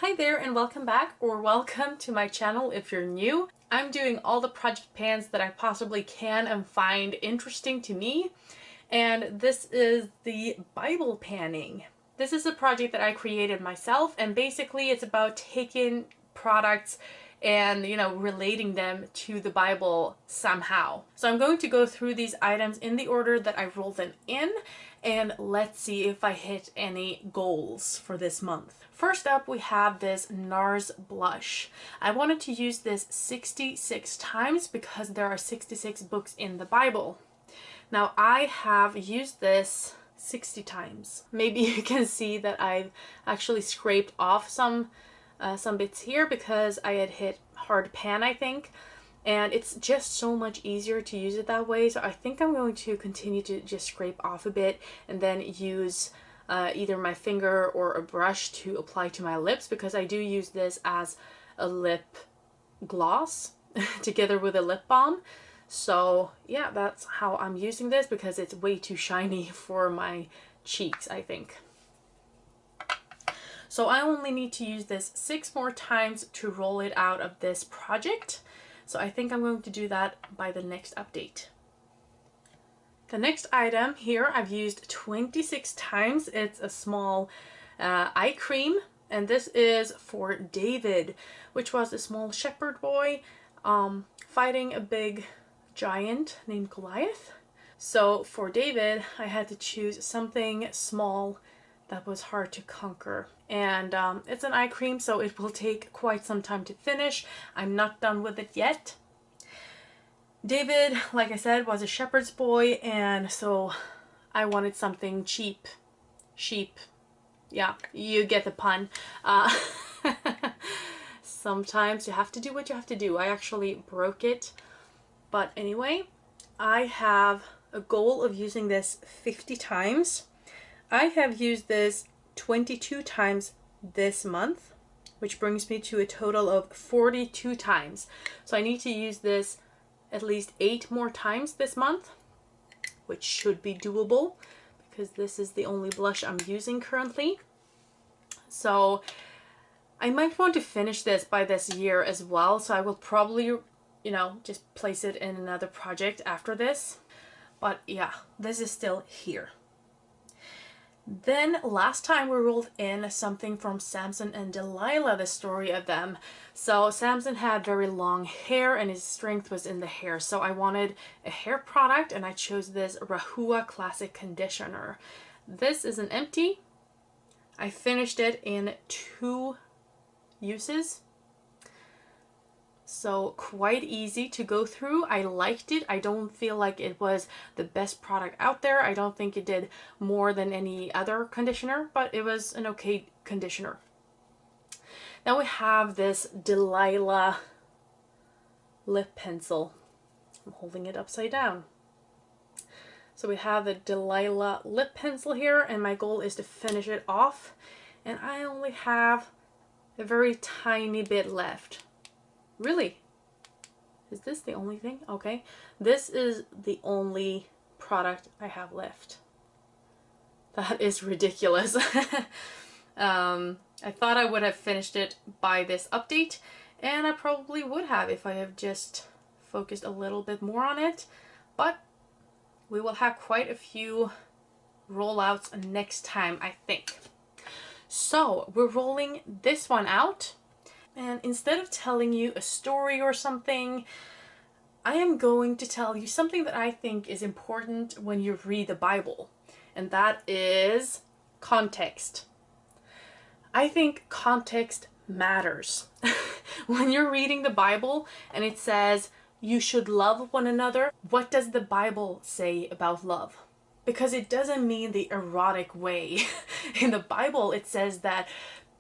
Hi there and welcome back, or welcome to my channel if you're new. I'm doing all the project pans that I possibly can and find interesting to me, and this is the Bible panning. This is a project that I created myself, and basically it's about taking products and relating them to the Bible somehow. So I'm going to go through these items in the order that I rolled them in, and let's see if I hit any goals for this month. First up, we have this Nars Blush. I wanted to use this 66 times because there are 66 books in the Bible. Now I have used this 60 times. Maybe you can see that I've actually scraped off some bits here because I had hit hard pan, I think, and it's just so much easier to use it that way. So I think I'm going to continue to just scrape off a bit and then use either my finger or a brush to apply to my lips, because I do use this as a lip gloss together with a lip balm. So yeah, that's how I'm using this, because it's way too shiny for my cheeks, I think. So I only need to use this 6 more times to roll it out of this project. So I think I'm going to do that by the next update. The next item here I've used 26 times. It's a small eye cream, and this is for David, which was a small shepherd boy fighting a big giant named Goliath. So for David, I had to choose something small that was hard to conquer, and it's an eye cream, so it will take quite some time to finish. I'm not done with it yet. David, like I said, was a shepherd's boy, and so I wanted something cheap. Sheep. Yeah, you get the pun. Sometimes you have to do what you have to do. I actually broke it. But anyway, I have a goal of using this 50 times. I have used this 22 times this month, which brings me to a total of 42 times. So I need to use this at least 8 more times this month, which should be doable because this is the only blush I'm using currently. So I might want to finish this by this year as well. So I will probably, just place it in another project after this. But yeah, this is still here. Then last time we rolled in something from Samson and Delilah, the story of them. So Samson had very long hair and his strength was in the hair. So I wanted a hair product, and I chose this Rahua Classic Conditioner. This is an empty. I finished it in 2 uses. So quite easy to go through. I liked it. I don't feel like it was the best product out there. I don't think it did more than any other conditioner, but it was an okay conditioner. Now we have this Delilah Lip Pencil. I'm holding it upside down. So we have the Delilah Lip Pencil here, and my goal is to finish it off. And I only have a very tiny bit left. Really? Is this the only thing? Okay. This is the only product I have left. That is ridiculous. I thought I would have finished it by this update, and I probably would have if I have just focused a little bit more on it, but we will have quite a few rollouts next time, I think. So we're rolling this one out. And instead of telling you a story or something, I am going to tell you something that I think is important when you read the Bible, and that is context. I think context matters. When you're reading the Bible and it says you should love one another, what does the Bible say about love? Because it doesn't mean the erotic way. In the Bible it says that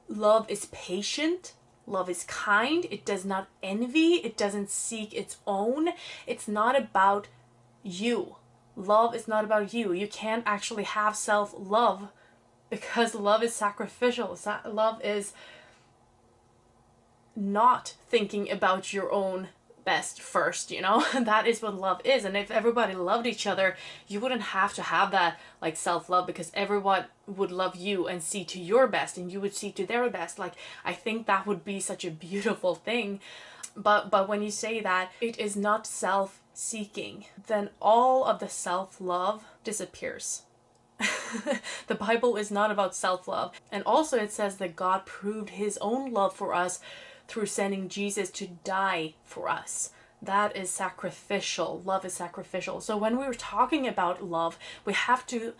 love is patient, love is kind, it does not envy, it doesn't seek its own. It's not about you. Love is not about you. You can't actually have self-love because love is sacrificial. Love is not thinking about your own best first, you know? That is what love is. And if everybody loved each other, you wouldn't have to have that like self-love, because everyone would love you and see to your best and you would see to their best. Like, I think that would be such a beautiful thing. But when you say that it is not self-seeking, then all of the self-love disappears. The Bible is not about self-love. And also it says that God proved his own love for us through sending Jesus to die for us. That is sacrificial. Love is sacrificial. So when we're talking about love, we have to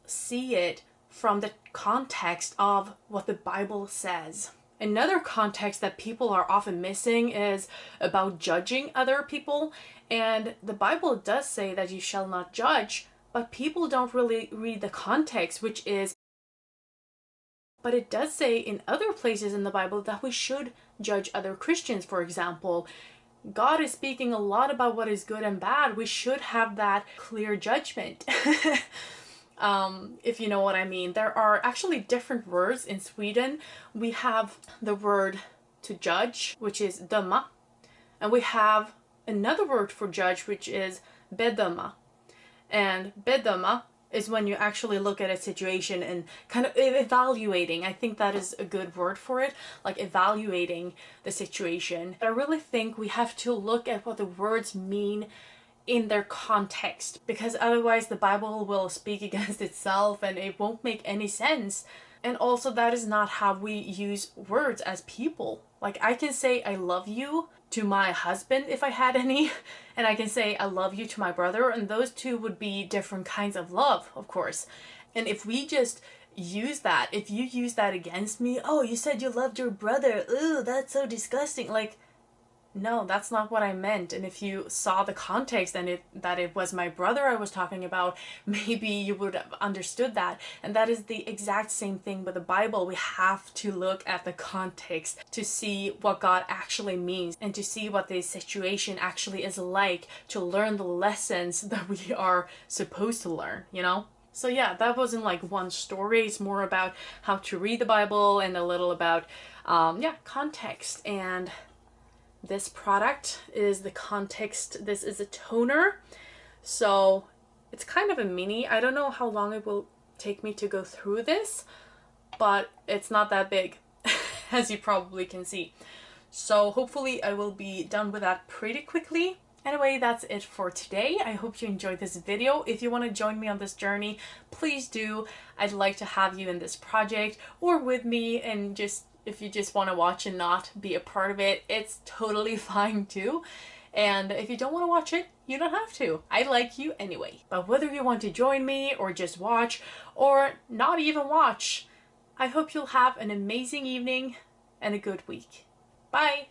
see it from the context of what the Bible says. Another context that people are often missing is about judging other people. And the Bible does say that you shall not judge, but people don't really read the context, which is, but it does say in other places in the Bible that we should judge other Christians, for example. God is speaking a lot about what is good and bad. We should have that clear judgment. If you know what I mean. There are actually different words in Sweden. We have the word to judge, which is döma, and we have another word for judge, which is bedöma. And bedöma is when you actually look at a situation and kind of evaluating. I think that is a good word for it, like evaluating the situation. I really think we have to look at what the words mean in their context, because otherwise the Bible will speak against itself and it won't make any sense. And also, that is not how we use words as people. Like, I can say I love you to my husband if I had any, and I can say I love you to my brother, and those two would be different kinds of love, of course. And if we just use that, if you use that against me, oh, you said you loved your brother, ooh, that's so disgusting, like, no, that's not what I meant. And if you saw the context and that it was my brother I was talking about, maybe you would have understood that. And that is the exact same thing with the Bible. We have to look at the context to see what God actually means and to see what the situation actually is like, to learn the lessons that we are supposed to learn, you know? So yeah, that wasn't like one story. It's more about how to read the Bible and a little about, context. And this product is the context. This is a toner, so it's kind of a mini. I don't know how long it will take me to go through this, but it's not that big, as you probably can see. So hopefully I will be done with that pretty quickly. Anyway, that's it for today. I hope you enjoyed this video. If you want to join me on this journey, please do. I'd like to have you in this project or with me, and just if you just want to watch and not be a part of it, it's totally fine too. And if you don't want to watch it, you don't have to. I like you anyway. But whether you want to join me or just watch or not even watch, I hope you'll have an amazing evening and a good week. Bye!